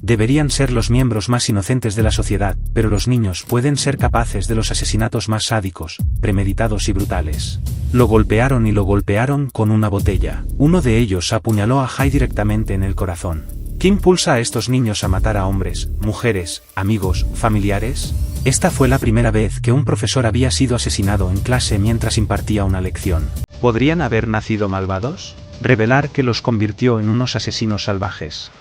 deberían ser los miembros más inocentes de la sociedad, pero los niños pueden ser capaces de los asesinatos más sádicos, premeditados y brutales. Lo golpearon y lo golpearon con una botella. Uno de ellos apuñaló a Jay directamente en el corazón. ¿Qué impulsa a estos niños a matar a hombres, mujeres, amigos, familiares? Esta fue la primera vez que un profesor había sido asesinado en clase mientras impartía una lección. ¿Podrían haber nacido malvados? Revelar que los convirtió en unos asesinos salvajes.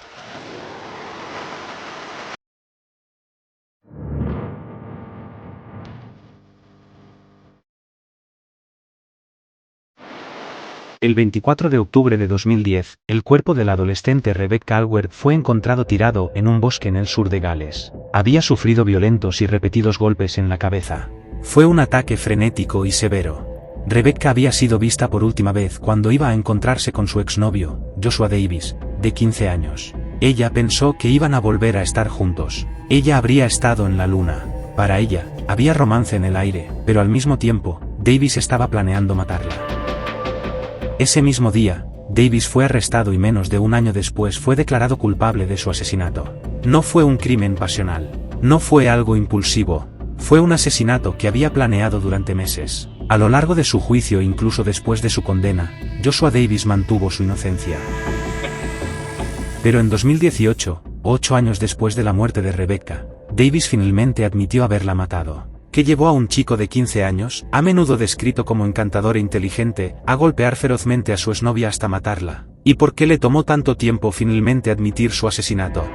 El 24 de octubre de 2010, el cuerpo de la adolescente Rebecca Alward fue encontrado tirado en un bosque en el sur de Gales. Había sufrido violentos y repetidos golpes en la cabeza. Fue un ataque frenético y severo. Rebecca había sido vista por última vez cuando iba a encontrarse con su exnovio, Joshua Davis, de 15 años. Ella pensó que iban a volver a estar juntos. Ella habría estado en la luna. Para ella, había romance en el aire, pero al mismo tiempo, Davis estaba planeando matarla. Ese mismo día, Davis fue arrestado y menos de un año después fue declarado culpable de su asesinato. No fue un crimen pasional. No fue algo impulsivo. Fue un asesinato que había planeado durante meses. A lo largo de su juicio e incluso después de su condena, Joshua Davis mantuvo su inocencia. Pero en 2018, 8 años después de la muerte de Rebecca, Davis finalmente admitió haberla matado. ¿Qué llevó a un chico de 15 años, a menudo descrito como encantador e inteligente, a golpear ferozmente a su exnovia hasta matarla? ¿Y por qué le tomó tanto tiempo finalmente admitir su asesinato?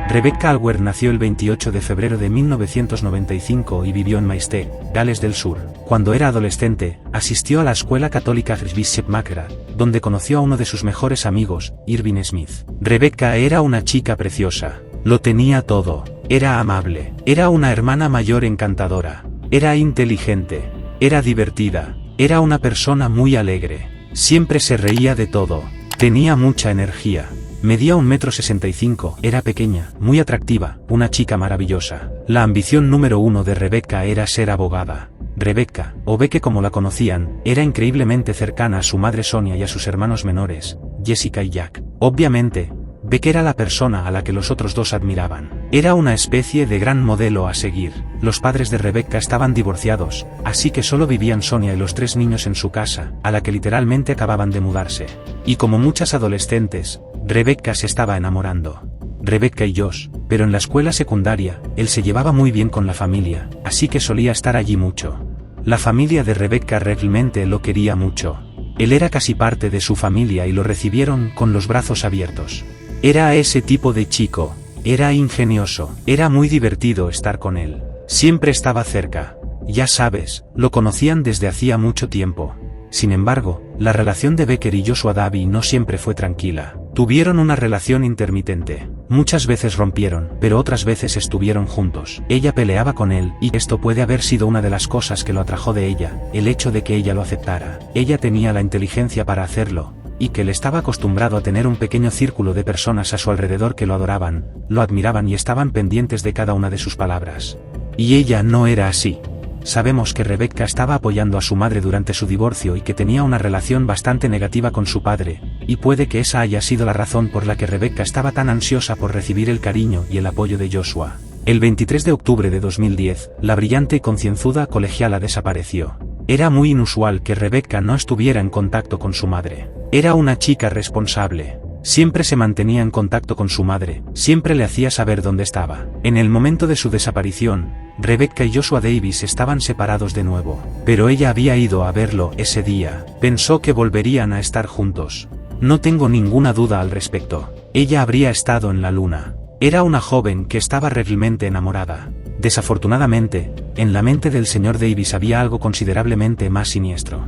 Rebecca Alward nació el 28 de febrero de 1995 y vivió en Maesteg, Gales del Sur. Cuando era adolescente, asistió a la escuela católica Bishop Macra, donde conoció a uno de sus mejores amigos, Irving Smith. Rebecca era una chica preciosa. Lo tenía todo. Era amable. Era una hermana mayor encantadora. Era inteligente. Era divertida. Era una persona muy alegre. Siempre se reía de todo. Tenía mucha energía. Medía 1,65 m, era pequeña, muy atractiva, una chica maravillosa. La ambición número 1 de Rebecca era ser abogada. Rebecca, o Becky como la conocían, era increíblemente cercana a su madre Sonia y a sus hermanos menores, Jessica y Jack. Obviamente, Becky era la persona a la que los otros dos admiraban. Era una especie de gran modelo a seguir. Los padres de Rebecca estaban divorciados, así que solo vivían Sonia y los 3 niños en su casa, a la que literalmente acababan de mudarse. Y como muchas adolescentes, Rebecca se estaba enamorando. Rebecca y Josh, pero en la escuela secundaria, él se llevaba muy bien con la familia, así que solía estar allí mucho. La familia de Rebecca realmente lo quería mucho. Él era casi parte de su familia y lo recibieron con los brazos abiertos. Era ese tipo de chico, era ingenioso, era muy divertido estar con él. Siempre estaba cerca. Ya sabes, lo conocían desde hacía mucho tiempo. Sin embargo, la relación de Becker y Joshua Davis no siempre fue tranquila. Tuvieron una relación intermitente. Muchas veces rompieron, pero otras veces estuvieron juntos. Ella peleaba con él, y esto puede haber sido una de las cosas que lo atrajo de ella, el hecho de que ella lo aceptara. Ella tenía la inteligencia para hacerlo, y que él estaba acostumbrado a tener un pequeño círculo de personas a su alrededor que lo adoraban, lo admiraban y estaban pendientes de cada una de sus palabras. Y ella no era así. Sabemos que Rebecca estaba apoyando a su madre durante su divorcio y que tenía una relación bastante negativa con su padre, y puede que esa haya sido la razón por la que Rebecca estaba tan ansiosa por recibir el cariño y el apoyo de Joshua. El 23 de octubre de 2010, la brillante y concienzuda colegiala desapareció. Era muy inusual que Rebecca no estuviera en contacto con su madre. Era una chica responsable. Siempre se mantenía en contacto con su madre, siempre le hacía saber dónde estaba. En el momento de su desaparición, Rebecca y Joshua Davis estaban separados de nuevo. Pero ella había ido a verlo ese día. Pensó que volverían a estar juntos. No tengo ninguna duda al respecto. Ella habría estado en la luna. Era una joven que estaba realmente enamorada. Desafortunadamente, en la mente del señor Davis había algo considerablemente más siniestro.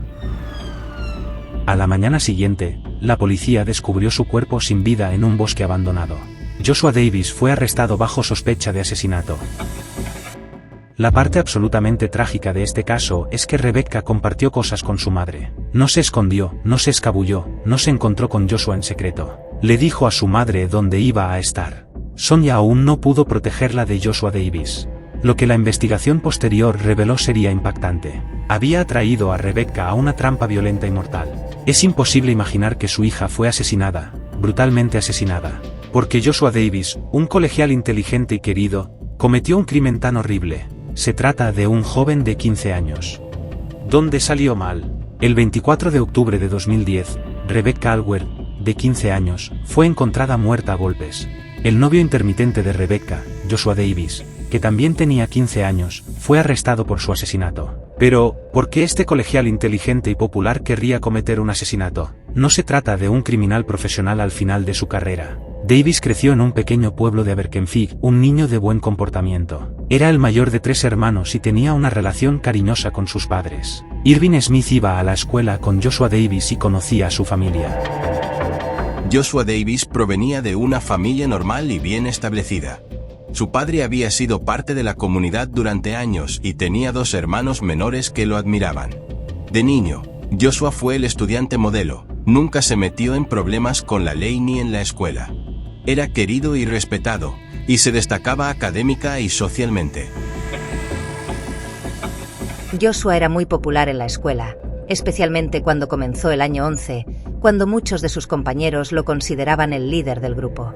A la mañana siguiente, la policía descubrió su cuerpo sin vida en un bosque abandonado. Joshua Davis fue arrestado bajo sospecha de asesinato. La parte absolutamente trágica de este caso es que Rebecca compartió cosas con su madre. No se escondió, no se escabulló, no se encontró con Joshua en secreto. Le dijo a su madre dónde iba a estar. Sonia aún no pudo protegerla de Joshua Davis. Lo que la investigación posterior reveló sería impactante. Había atraído a Rebecca a una trampa violenta y mortal. Es imposible imaginar que su hija fue asesinada, brutalmente asesinada. Porque Joshua Davis, un colegial inteligente y querido, cometió un crimen tan horrible. Se trata de un joven de 15 años. ¿Dónde salió mal? El 24 de octubre de 2010, Rebecca Alward, de 15 años, fue encontrada muerta a golpes. El novio intermitente de Rebecca, Joshua Davis, que también tenía 15 años, fue arrestado por su asesinato. Pero, ¿por qué este colegial inteligente y popular querría cometer un asesinato? No se trata de un criminal profesional al final de su carrera. Davis creció en un pequeño pueblo de Aberkenfig, un niño de buen comportamiento. Era el mayor de 3 hermanos y tenía una relación cariñosa con sus padres. Irving Smith iba a la escuela con Joshua Davis y conocía a su familia. Joshua Davis provenía de una familia normal y bien establecida. Su padre había sido parte de la comunidad durante años y tenía 2 hermanos menores que lo admiraban. De niño, Joshua fue el estudiante modelo, nunca se metió en problemas con la ley ni en la escuela. Era querido y respetado, y se destacaba académica y socialmente. Joshua era muy popular en la escuela, especialmente cuando comenzó el año 11, cuando muchos de sus compañeros lo consideraban el líder del grupo.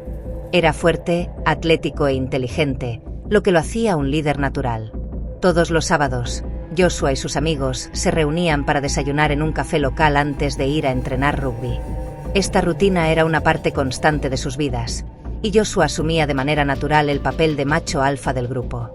Era fuerte, atlético e inteligente, lo que lo hacía un líder natural. Todos los sábados, Joshua y sus amigos se reunían para desayunar en un café local antes de ir a entrenar rugby. Esta rutina era una parte constante de sus vidas, y Joshua asumía de manera natural el papel de macho alfa del grupo.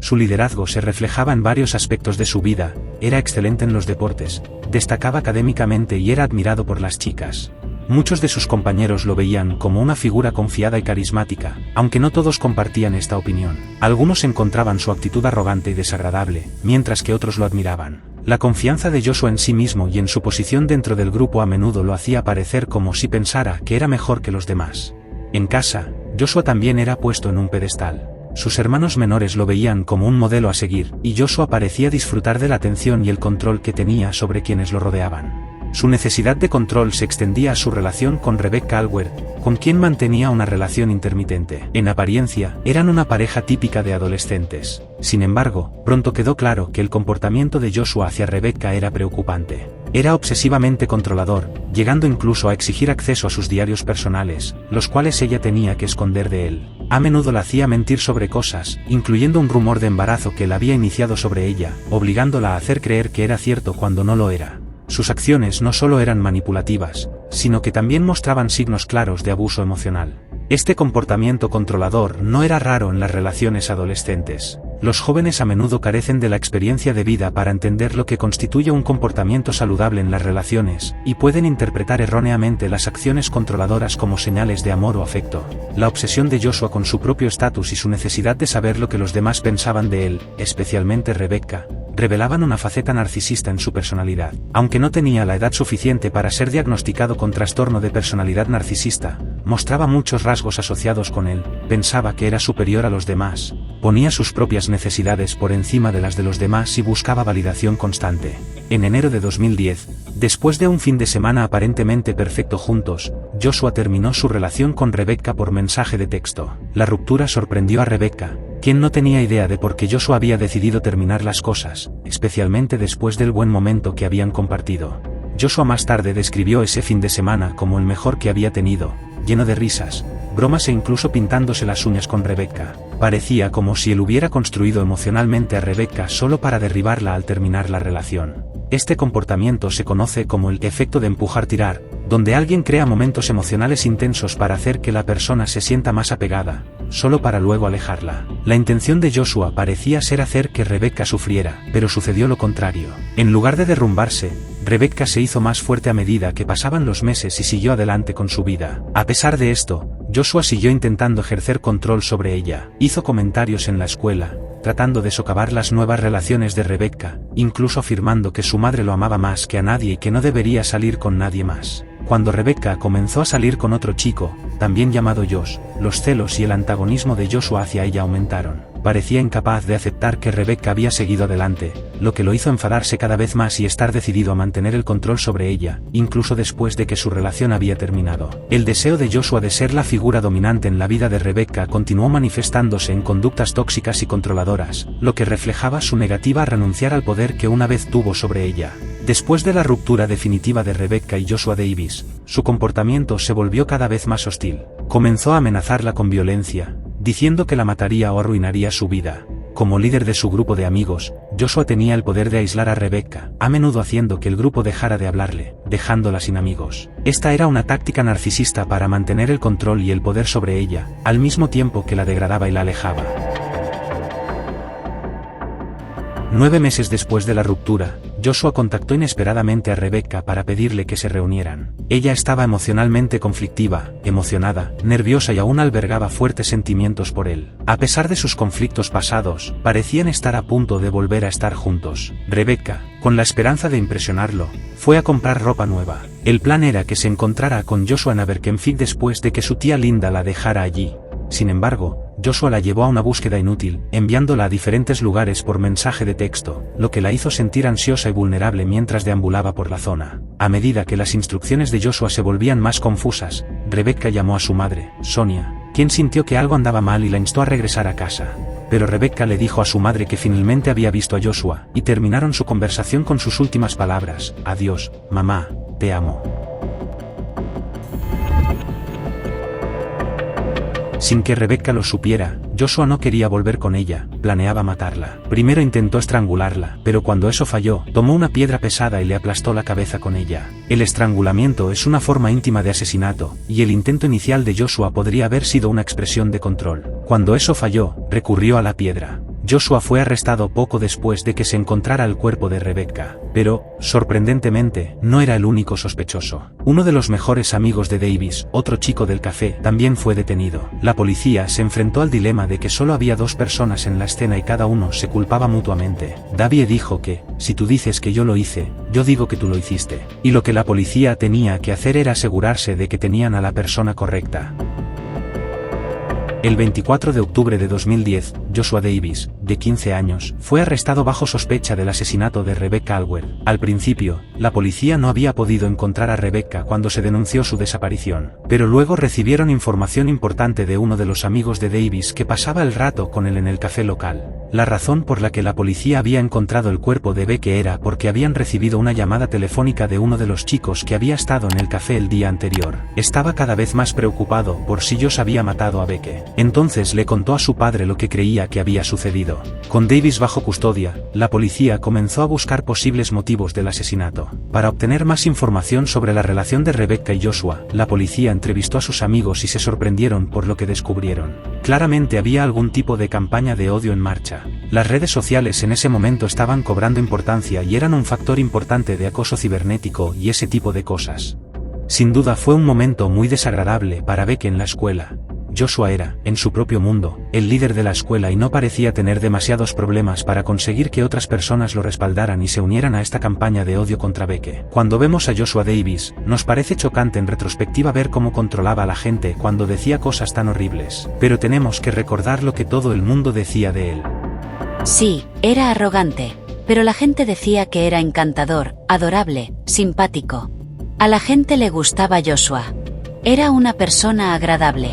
Su liderazgo se reflejaba en varios aspectos de su vida, era excelente en los deportes, destacaba académicamente y era admirado por las chicas. Muchos de sus compañeros lo veían como una figura confiada y carismática, aunque no todos compartían esta opinión. Algunos encontraban su actitud arrogante y desagradable, mientras que otros lo admiraban. La confianza de Joshua en sí mismo y en su posición dentro del grupo a menudo lo hacía parecer como si pensara que era mejor que los demás. En casa, Joshua también era puesto en un pedestal. Sus hermanos menores lo veían como un modelo a seguir, y Joshua parecía disfrutar de la atención y el control que tenía sobre quienes lo rodeaban. Su necesidad de control se extendía a su relación con Rebecca Alward, con quien mantenía una relación intermitente. En apariencia, eran una pareja típica de adolescentes. Sin embargo, pronto quedó claro que el comportamiento de Joshua hacia Rebecca era preocupante. Era obsesivamente controlador, llegando incluso a exigir acceso a sus diarios personales, los cuales ella tenía que esconder de él. A menudo la hacía mentir sobre cosas, incluyendo un rumor de embarazo que él había iniciado sobre ella, obligándola a hacer creer que era cierto cuando no lo era. Sus acciones no solo eran manipulativas, sino que también mostraban signos claros de abuso emocional. Este comportamiento controlador no era raro en las relaciones adolescentes. Los jóvenes a menudo carecen de la experiencia de vida para entender lo que constituye un comportamiento saludable en las relaciones, y pueden interpretar erróneamente las acciones controladoras como señales de amor o afecto. La obsesión de Joshua con su propio estatus y su necesidad de saber lo que los demás pensaban de él, especialmente Rebecca, revelaban una faceta narcisista en su personalidad. Aunque no tenía la edad suficiente para ser diagnosticado con trastorno de personalidad narcisista, mostraba muchos rasgos asociados con él. Pensaba que era superior a los demás, ponía sus propias necesidades por encima de las de los demás y buscaba validación constante. En enero de 2010, después de un fin de semana aparentemente perfecto juntos, Joshua terminó su relación con Rebecca por mensaje de texto. La ruptura sorprendió a Rebecca, quien no tenía idea de por qué Joshua había decidido terminar las cosas, especialmente después del buen momento que habían compartido. Joshua más tarde describió ese fin de semana como el mejor que había tenido, lleno de risas, bromas e incluso pintándose las uñas con Rebecca. Parecía como si él hubiera construido emocionalmente a Rebecca solo para derribarla al terminar la relación. Este comportamiento se conoce como el efecto de empujar-tirar, donde alguien crea momentos emocionales intensos para hacer que la persona se sienta más apegada, solo para luego alejarla. La intención de Joshua parecía ser hacer que Rebecca sufriera, pero sucedió lo contrario. En lugar de derrumbarse, Rebecca se hizo más fuerte a medida que pasaban los meses y siguió adelante con su vida. A pesar de esto, Joshua siguió intentando ejercer control sobre ella. Hizo comentarios en la escuela, tratando de socavar las nuevas relaciones de Rebecca, incluso afirmando que su madre lo amaba más que a nadie y que no debería salir con nadie más. Cuando Rebecca comenzó a salir con otro chico, también llamado Josh, los celos y el antagonismo de Joshua hacia ella aumentaron. Parecía incapaz de aceptar que Rebecca había seguido adelante, lo que lo hizo enfadarse cada vez más y estar decidido a mantener el control sobre ella, incluso después de que su relación había terminado. El deseo de Joshua de ser la figura dominante en la vida de Rebecca continuó manifestándose en conductas tóxicas y controladoras, lo que reflejaba su negativa a renunciar al poder que una vez tuvo sobre ella. Después de la ruptura definitiva de Rebecca y Joshua Davis, su comportamiento se volvió cada vez más hostil. Comenzó a amenazarla con violencia, diciendo que la mataría o arruinaría su vida. Como líder de su grupo de amigos, Joshua tenía el poder de aislar a Rebecca, a menudo haciendo que el grupo dejara de hablarle, dejándola sin amigos. Esta era una táctica narcisista para mantener el control y el poder sobre ella, al mismo tiempo que la degradaba y la alejaba. 9 meses después de la ruptura, Joshua contactó inesperadamente a Rebecca para pedirle que se reunieran. Ella estaba emocionalmente conflictiva, emocionada, nerviosa y aún albergaba fuertes sentimientos por él. A pesar de sus conflictos pasados, parecían estar a punto de volver a estar juntos. Rebecca, con la esperanza de impresionarlo, fue a comprar ropa nueva. El plan era que se encontrara con Joshua en Aberkenfield después de que su tía Linda la dejara allí. Sin embargo, Joshua la llevó a una búsqueda inútil, enviándola a diferentes lugares por mensaje de texto, lo que la hizo sentir ansiosa y vulnerable mientras deambulaba por la zona. A medida que las instrucciones de Joshua se volvían más confusas, Rebecca llamó a su madre, Sonia, quien sintió que algo andaba mal y la instó a regresar a casa. Pero Rebecca le dijo a su madre que finalmente había visto a Joshua, y terminaron su conversación con sus últimas palabras: adiós, mamá, te amo. Sin que Rebecca lo supiera, Joshua no quería volver con ella, planeaba matarla. Primero intentó estrangularla, pero cuando eso falló, tomó una piedra pesada y le aplastó la cabeza con ella. El estrangulamiento es una forma íntima de asesinato, y el intento inicial de Joshua podría haber sido una expresión de control. Cuando eso falló, recurrió a la piedra. Joshua fue arrestado poco después de que se encontrara el cuerpo de Rebecca, pero, sorprendentemente, no era el único sospechoso. Uno de los mejores amigos de Davis, otro chico del café, también fue detenido. La policía se enfrentó al dilema de que solo había 2 personas en la escena y cada uno se culpaba mutuamente. Davie dijo que, si tú dices que yo lo hice, yo digo que tú lo hiciste. Y lo que la policía tenía que hacer era asegurarse de que tenían a la persona correcta. El 24 de octubre de 2010, Joshua Davis, de 15 años, fue arrestado bajo sospecha del asesinato de Rebecca Alward. Al principio, la policía no había podido encontrar a Rebecca cuando se denunció su desaparición, pero luego recibieron información importante de uno de los amigos de Davis que pasaba el rato con él en el café local. La razón por la que la policía había encontrado el cuerpo de Becky era porque habían recibido una llamada telefónica de uno de los chicos que había estado en el café el día anterior. Estaba cada vez más preocupado por si Josh había matado a Becky. Entonces le contó a su padre lo que creía que había sucedido. Con Davis bajo custodia, la policía comenzó a buscar posibles motivos del asesinato. Para obtener más información sobre la relación de Rebecca y Joshua, la policía entrevistó a sus amigos y se sorprendieron por lo que descubrieron. Claramente había algún tipo de campaña de odio en marcha. Las redes sociales en ese momento estaban cobrando importancia y eran un factor importante de acoso cibernético y ese tipo de cosas. Sin duda fue un momento muy desagradable para Becky en la escuela. Joshua era, en su propio mundo, el líder de la escuela y no parecía tener demasiados problemas para conseguir que otras personas lo respaldaran y se unieran a esta campaña de odio contra Becky. Cuando vemos a Joshua Davis, nos parece chocante en retrospectiva ver cómo controlaba a la gente cuando decía cosas tan horribles, pero tenemos que recordar lo que todo el mundo decía de él. Sí, era arrogante, pero la gente decía que era encantador, adorable, simpático. A la gente le gustaba Joshua. Era una persona agradable.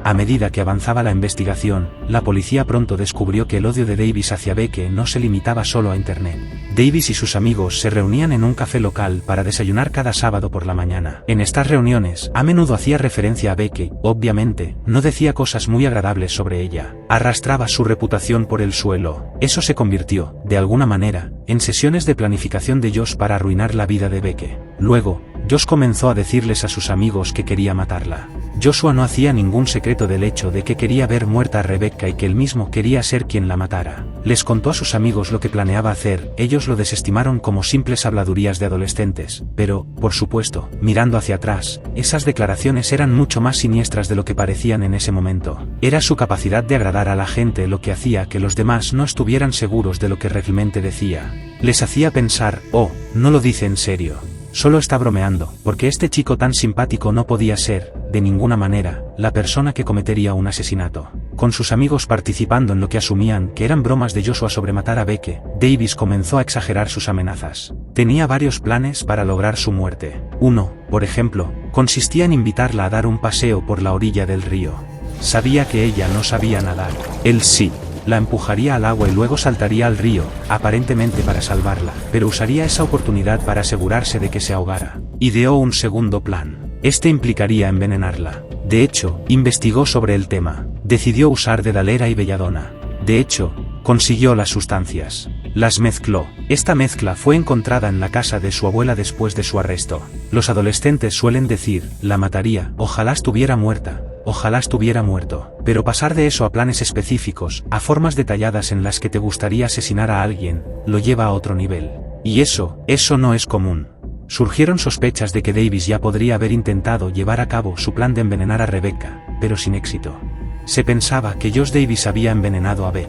A medida que avanzaba la investigación, la policía pronto descubrió que el odio de Davis hacia Becky no se limitaba solo a Internet. Davis y sus amigos se reunían en un café local para desayunar cada sábado por la mañana. En estas reuniones, a menudo hacía referencia a Becky, obviamente, no decía cosas muy agradables sobre ella. Arrastraba su reputación por el suelo. Eso se convirtió, de alguna manera, en sesiones de planificación de Josh para arruinar la vida de Becky. Luego, Josh comenzó a decirles a sus amigos que quería matarla. Joshua no hacía ningún secreto del hecho de que quería ver muerta a Rebecca y que él mismo quería ser quien la matara. Les contó a sus amigos lo que planeaba hacer, ellos lo desestimaron como simples habladurías de adolescentes, pero, por supuesto, mirando hacia atrás, esas declaraciones eran mucho más siniestras de lo que parecían en ese momento. Era su capacidad de agradar a la gente lo que hacía que los demás no estuvieran seguros de lo que realmente decía. Les hacía pensar, oh, no lo dice en serio. Solo está bromeando, porque este chico tan simpático no podía ser, de ninguna manera, la persona que cometería un asesinato. Con sus amigos participando en lo que asumían que eran bromas de Joshua sobre matar a Becky, Davis comenzó a exagerar sus amenazas. Tenía varios planes para lograr su muerte. Uno, por ejemplo, consistía en invitarla a dar un paseo por la orilla del río. Sabía que ella no sabía nadar. Él sí. La empujaría al agua y luego saltaría al río, aparentemente para salvarla, pero usaría esa oportunidad para asegurarse de que se ahogara. ideó un segundo plan. Este implicaría envenenarla. De hecho, investigó sobre el tema. Decidió usar dedalera y belladona. De hecho, consiguió las sustancias. Las mezcló. Esta mezcla fue encontrada en la casa de su abuela después de su arresto. Los adolescentes suelen decir, la mataría, ojalá estuviera muerta, ojalá estuviera muerto. Pero pasar de eso a planes específicos, a formas detalladas en las que te gustaría asesinar a alguien, lo lleva a otro nivel. Y eso no es común. Surgieron sospechas de que Davis ya podría haber intentado llevar a cabo su plan de envenenar a Rebecca, pero sin éxito. Se pensaba que Josh Davis había envenenado a Beth.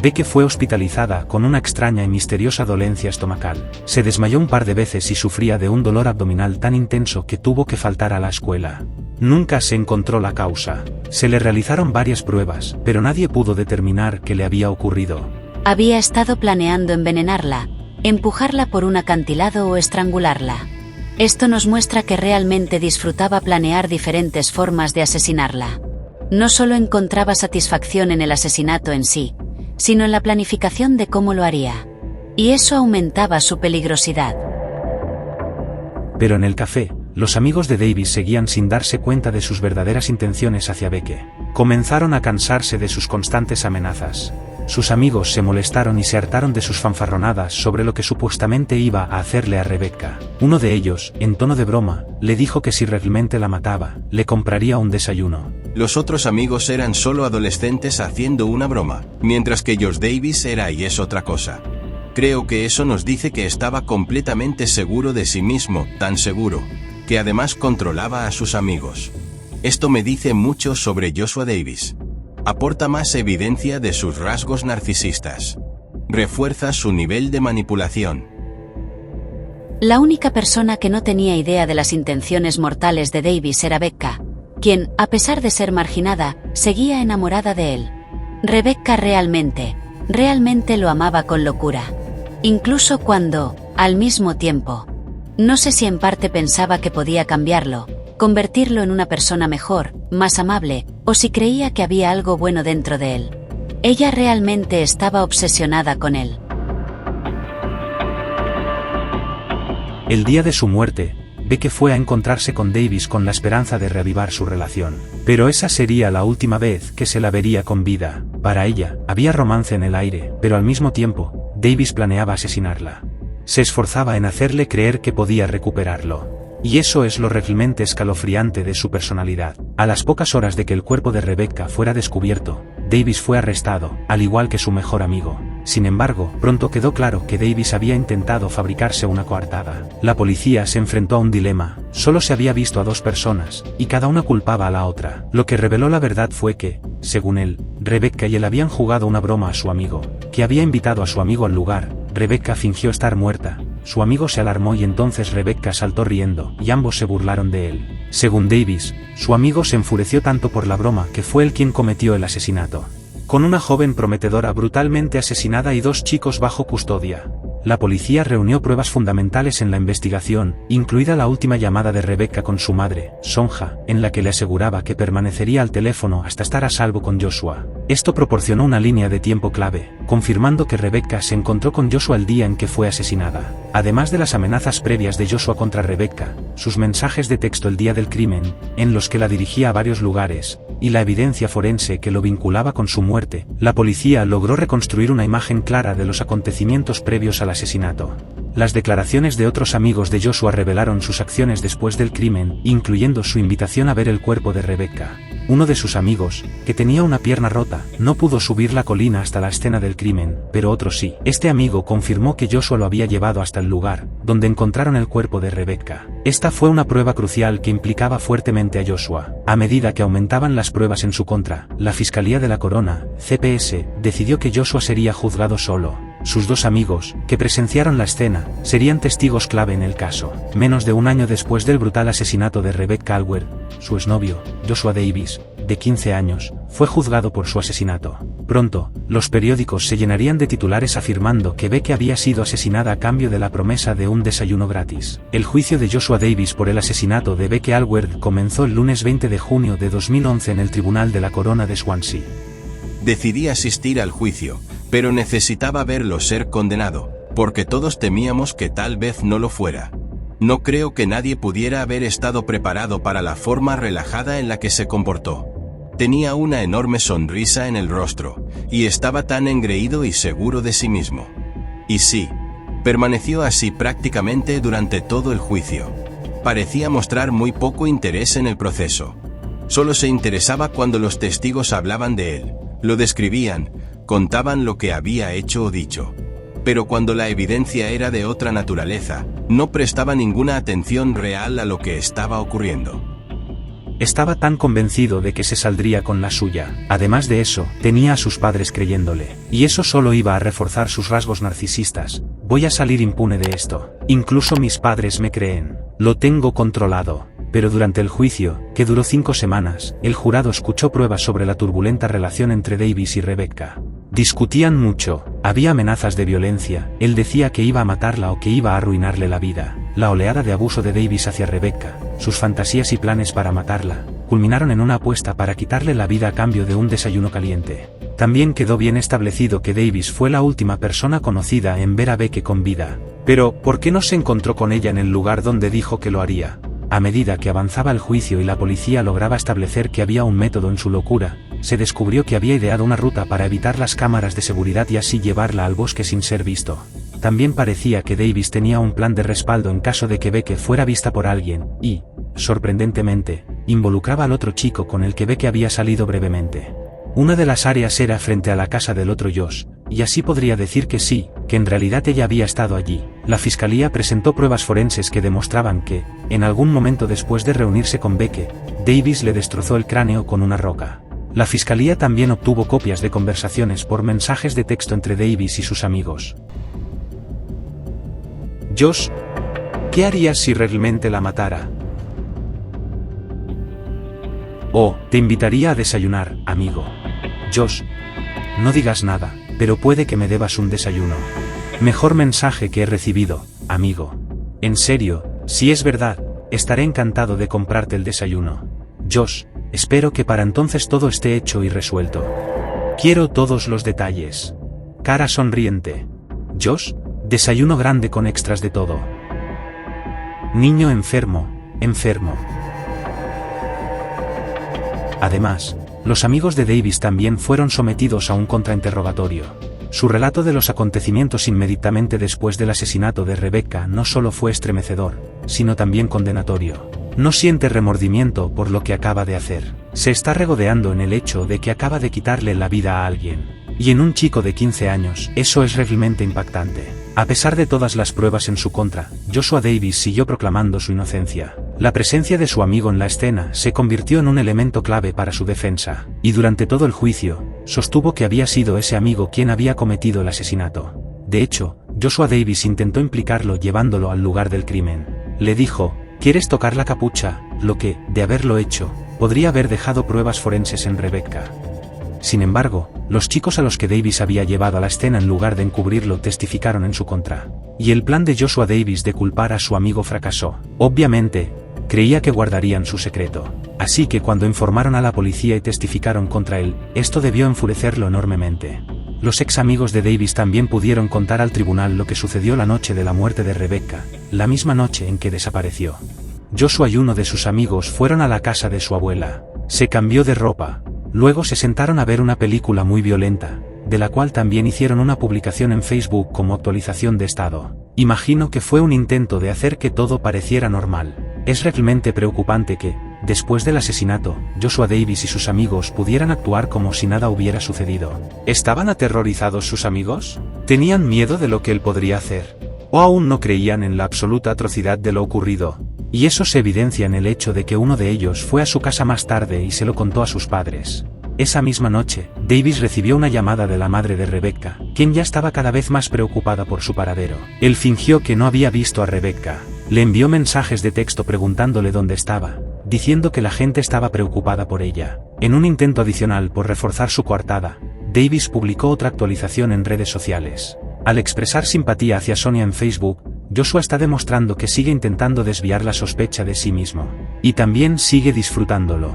Becky fue hospitalizada con una extraña y misteriosa dolencia estomacal. Se desmayó un par de veces y sufría de un dolor abdominal tan intenso que tuvo que faltar a la escuela. Nunca se encontró la causa. Se le realizaron varias pruebas, pero nadie pudo determinar qué le había ocurrido. Había estado planeando envenenarla, empujarla por un acantilado o estrangularla. Esto nos muestra que realmente disfrutaba planear diferentes formas de asesinarla. No solo encontraba satisfacción en el asesinato en sí, sino en la planificación de cómo lo haría. Y eso aumentaba su peligrosidad. Pero en el café, los amigos de Davis seguían sin darse cuenta de sus verdaderas intenciones hacia Becky. Comenzaron a cansarse de sus constantes amenazas. Sus amigos se molestaron y se hartaron de sus fanfarronadas sobre lo que supuestamente iba a hacerle a Rebecca. Uno de ellos, en tono de broma, le dijo que si realmente la mataba, le compraría un desayuno. Los otros amigos eran solo adolescentes haciendo una broma, mientras que Josh Davis era y es otra cosa. Creo que eso nos dice que estaba completamente seguro de sí mismo, tan seguro, que además controlaba a sus amigos. Esto me dice mucho sobre Joshua Davis. Aporta más evidencia de sus rasgos narcisistas. Refuerza su nivel de manipulación. La única persona que no tenía idea de las intenciones mortales de Davis era Becca, quien, a pesar de ser marginada, seguía enamorada de él. Rebecca realmente lo amaba con locura. Incluso cuando, al mismo tiempo, no sé si en parte pensaba que podía cambiarlo, convertirlo en una persona mejor, más amable, o si creía que había algo bueno dentro de él. Ella realmente estaba obsesionada con él. El día de su muerte, Becky fue a encontrarse con Davis con la esperanza de reavivar su relación. Pero esa sería la última vez que se la vería con vida. Para ella, había romance en el aire, pero al mismo tiempo, Davis planeaba asesinarla. Se esforzaba en hacerle creer que podía recuperarlo. Y eso es lo realmente escalofriante de su personalidad. A las pocas horas de que el cuerpo de Rebecca fuera descubierto, Davis fue arrestado, al igual que su mejor amigo. Sin embargo, pronto quedó claro que Davis había intentado fabricarse una coartada. La policía se enfrentó a un dilema. Solo se había visto a dos personas, y cada una culpaba a la otra. Lo que reveló la verdad fue que, según él, Rebecca y él habían jugado una broma a su amigo, que había invitado a su amigo al lugar. Rebecca fingió estar muerta. Su amigo se alarmó y entonces Rebecca saltó riendo, y ambos se burlaron de él. Según Davis, su amigo se enfureció tanto por la broma que fue él quien cometió el asesinato. Con una joven prometedora brutalmente asesinada y dos chicos bajo custodia, la policía reunió pruebas fundamentales en la investigación, incluida la última llamada de Rebecca con su madre, Sonja, en la que le aseguraba que permanecería al teléfono hasta estar a salvo con Joshua. Esto proporcionó una línea de tiempo clave, confirmando que Rebecca se encontró con Joshua el día en que fue asesinada. Además de las amenazas previas de Joshua contra Rebecca, sus mensajes de texto el día del crimen, en los que la dirigía a varios lugares, y la evidencia forense que lo vinculaba con su muerte, la policía logró reconstruir una imagen clara de los acontecimientos previos al asesinato. Las declaraciones de otros amigos de Joshua revelaron sus acciones después del crimen, incluyendo su invitación a ver el cuerpo de Rebecca. Uno de sus amigos, que tenía una pierna rota, no pudo subir la colina hasta la escena del crimen, pero otro sí. Este amigo confirmó que Joshua lo había llevado hasta el lugar, donde encontraron el cuerpo de Rebecca. Esta fue una prueba crucial que implicaba fuertemente a Joshua. A medida que aumentaban las pruebas en su contra, la Fiscalía de la Corona, CPS, decidió que Joshua sería juzgado solo. Sus dos amigos, que presenciaron la escena, serían testigos clave en el caso. Menos de un año después del brutal asesinato de Rebecca Alward, su exnovio, Joshua Davis, de 15 años, fue juzgado por su asesinato. Pronto, los periódicos se llenarían de titulares afirmando que Becky había sido asesinada a cambio de la promesa de un desayuno gratis. El juicio de Joshua Davis por el asesinato de Becky Alward comenzó el lunes 20 de junio de 2011 en el Tribunal de la Corona de Swansea. Decidí asistir al juicio, pero necesitaba verlo ser condenado, porque todos temíamos que tal vez no lo fuera. No creo que nadie pudiera haber estado preparado para la forma relajada en la que se comportó. Tenía una enorme sonrisa en el rostro, y estaba tan engreído y seguro de sí mismo. Y sí, permaneció así prácticamente durante todo el juicio. Parecía mostrar muy poco interés en el proceso. Solo se interesaba cuando los testigos hablaban de él, lo describían, contaban lo que había hecho o dicho. Pero cuando la evidencia era de otra naturaleza, no prestaba ninguna atención real a lo que estaba ocurriendo. Estaba tan convencido de que se saldría con la suya. Además de eso, tenía a sus padres creyéndole. Y eso solo iba a reforzar sus rasgos narcisistas. Voy a salir impune de esto. Incluso mis padres me creen. Lo tengo controlado. Pero durante el juicio, que duró 5 semanas, el jurado escuchó pruebas sobre la turbulenta relación entre Davis y Rebecca. Discutían mucho, había amenazas de violencia, él decía que iba a matarla o que iba a arruinarle la vida. La oleada de abuso de Davis hacia Rebecca, sus fantasías y planes para matarla, culminaron en una apuesta para quitarle la vida a cambio de un desayuno caliente. También quedó bien establecido que Davis fue la última persona conocida en ver a Becky con vida. Pero, ¿por qué no se encontró con ella en el lugar donde dijo que lo haría? A medida que avanzaba el juicio y la policía lograba establecer que había un método en su locura, se descubrió que había ideado una ruta para evitar las cámaras de seguridad y así llevarla al bosque sin ser visto. También parecía que Davis tenía un plan de respaldo en caso de que Becky fuera vista por alguien, y, sorprendentemente, involucraba al otro chico con el que Becky había salido brevemente. Una de las áreas era frente a la casa del otro Josh, y así podría decir que sí, que en realidad ella había estado allí. La fiscalía presentó pruebas forenses que demostraban que, en algún momento después de reunirse con Becky, Davis le destrozó el cráneo con una roca. La fiscalía también obtuvo copias de conversaciones por mensajes de texto entre Davis y sus amigos. Josh, ¿qué harías si realmente la matara? Oh, te invitaría a desayunar, amigo. Josh, no digas nada, pero puede que me debas un desayuno. Mejor mensaje que he recibido, amigo. En serio, si es verdad, estaré encantado de comprarte el desayuno. Josh, espero que para entonces todo esté hecho y resuelto. Quiero todos los detalles. Cara sonriente. Josh, desayuno grande con extras de todo. Niño enfermo, enfermo. Además, los amigos de Davis también fueron sometidos a un contrainterrogatorio. Su relato de los acontecimientos inmediatamente después del asesinato de Rebecca no solo fue estremecedor, sino también condenatorio. No siente remordimiento por lo que acaba de hacer. Se está regodeando en el hecho de que acaba de quitarle la vida a alguien. Y en un chico de 15 años, eso es realmente impactante. A pesar de todas las pruebas en su contra, Joshua Davis siguió proclamando su inocencia. La presencia de su amigo en la escena se convirtió en un elemento clave para su defensa, y durante todo el juicio, sostuvo que había sido ese amigo quien había cometido el asesinato. De hecho, Joshua Davis intentó implicarlo llevándolo al lugar del crimen. Le dijo, ¿quieres tocar la capucha? Lo que, de haberlo hecho, podría haber dejado pruebas forenses en Rebecca. Sin embargo, los chicos a los que Davis había llevado a la escena en lugar de encubrirlo testificaron en su contra. Y el plan de Joshua Davis de culpar a su amigo fracasó. Obviamente, creía que guardarían su secreto. Así que cuando informaron a la policía y testificaron contra él, esto debió enfurecerlo enormemente. Los ex amigos de Davis también pudieron contar al tribunal lo que sucedió la noche de la muerte de Rebecca, la misma noche en que desapareció. Joshua y uno de sus amigos fueron a la casa de su abuela. Se cambió de ropa. Luego se sentaron a ver una película muy violenta, de la cual también hicieron una publicación en Facebook como actualización de estado. Imagino que fue un intento de hacer que todo pareciera normal. Es realmente preocupante que, después del asesinato, Joshua Davis y sus amigos pudieran actuar como si nada hubiera sucedido. ¿Estaban aterrorizados sus amigos? ¿Tenían miedo de lo que él podría hacer? ¿O aún no creían en la absoluta atrocidad de lo ocurrido? Y eso se evidencia en el hecho de que uno de ellos fue a su casa más tarde y se lo contó a sus padres. Esa misma noche, Davis recibió una llamada de la madre de Rebecca, quien ya estaba cada vez más preocupada por su paradero. Él fingió que no había visto a Rebecca. Le envió mensajes de texto preguntándole dónde estaba, diciendo que la gente estaba preocupada por ella. En un intento adicional por reforzar su coartada, Davis publicó otra actualización en redes sociales. Al expresar simpatía hacia Sonia en Facebook, Joshua está demostrando que sigue intentando desviar la sospecha de sí mismo. Y también sigue disfrutándolo.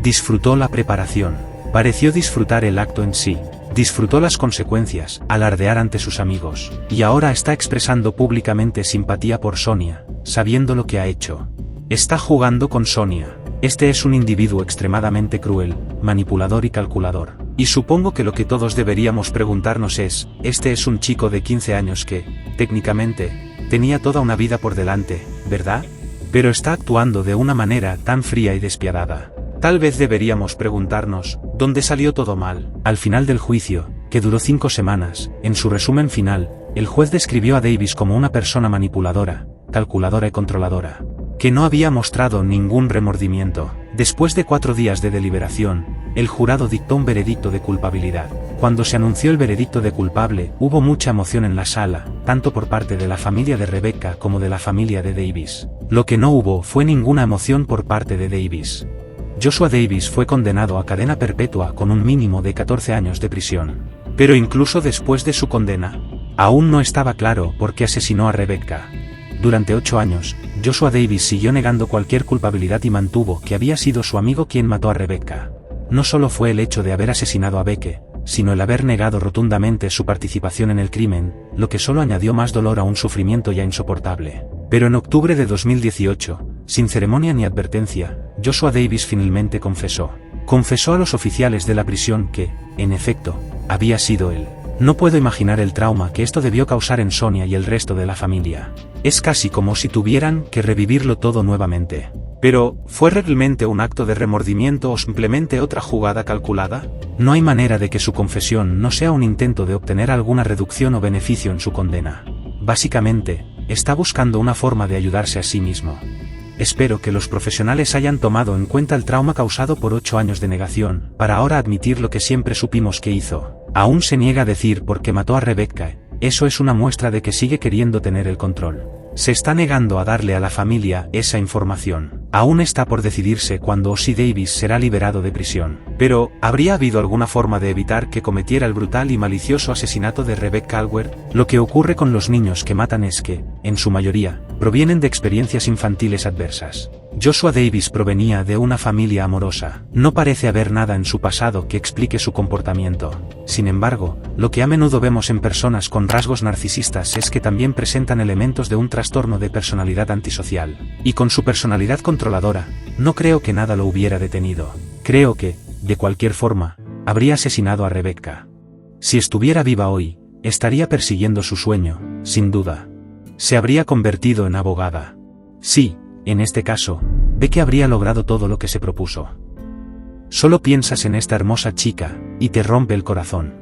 Disfrutó la preparación. Pareció disfrutar el acto en sí. Disfrutó las consecuencias, alardear ante sus amigos, y ahora está expresando públicamente simpatía por Sonia, sabiendo lo que ha hecho. Está jugando con Sonia. Este es un individuo extremadamente cruel, manipulador y calculador. Y supongo que lo que todos deberíamos preguntarnos es, este es un chico de 15 años que, técnicamente, tenía toda una vida por delante, ¿verdad? Pero está actuando de una manera tan fría y despiadada. Tal vez deberíamos preguntarnos, ¿dónde salió todo mal? Al final del juicio, que duró 5 semanas, en su resumen final, el juez describió a Davis como una persona manipuladora, calculadora y controladora, que no había mostrado ningún remordimiento. Después de 4 días de deliberación, el jurado dictó un veredicto de culpabilidad. Cuando se anunció el veredicto de culpable, hubo mucha emoción en la sala, tanto por parte de la familia de Rebecca como de la familia de Davis. Lo que no hubo fue ninguna emoción por parte de Davis. Joshua Davis fue condenado a cadena perpetua con un mínimo de 14 años de prisión. Pero incluso después de su condena, aún no estaba claro por qué asesinó a Rebecca. Durante 8 años, Joshua Davis siguió negando cualquier culpabilidad y mantuvo que había sido su amigo quien mató a Rebecca. No solo fue el hecho de haber asesinado a Becky, sino el haber negado rotundamente su participación en el crimen, lo que solo añadió más dolor a un sufrimiento ya insoportable. Pero en octubre de 2018, sin ceremonia ni advertencia, Joshua Davis finalmente confesó. Confesó a los oficiales de la prisión que, en efecto, había sido él. No puedo imaginar el trauma que esto debió causar en Sonia y el resto de la familia. Es casi como si tuvieran que revivirlo todo nuevamente. Pero, ¿fue realmente un acto de remordimiento o simplemente otra jugada calculada? No hay manera de que su confesión no sea un intento de obtener alguna reducción o beneficio en su condena. Básicamente, está buscando una forma de ayudarse a sí mismo. Espero que los profesionales hayan tomado en cuenta el trauma causado por 8 años de negación, para ahora admitir lo que siempre supimos que hizo. Aún se niega a decir por qué mató a Rebecca. Eso es una muestra de que sigue queriendo tener el control. Se está negando a darle a la familia esa información. Aún está por decidirse cuándo o si Davis será liberado de prisión. Pero, ¿habría habido alguna forma de evitar que cometiera el brutal y malicioso asesinato de Rebecca Alward? Lo que ocurre con los niños que matan es que, en su mayoría, provienen de experiencias infantiles adversas. Joshua Davis provenía de una familia amorosa. No parece haber nada en su pasado que explique su comportamiento. Sin embargo, lo que a menudo vemos en personas con rasgos narcisistas es que también presentan elementos de un trastorno de personalidad antisocial. Y con su personalidad controladora, no creo que nada lo hubiera detenido. Creo que, de cualquier forma, habría asesinado a Rebecca. Si estuviera viva hoy, estaría persiguiendo su sueño, sin duda. Se habría convertido en abogada. Sí, en este caso, ve que habría logrado todo lo que se propuso. Solo piensas en esta hermosa chica, y te rompe el corazón.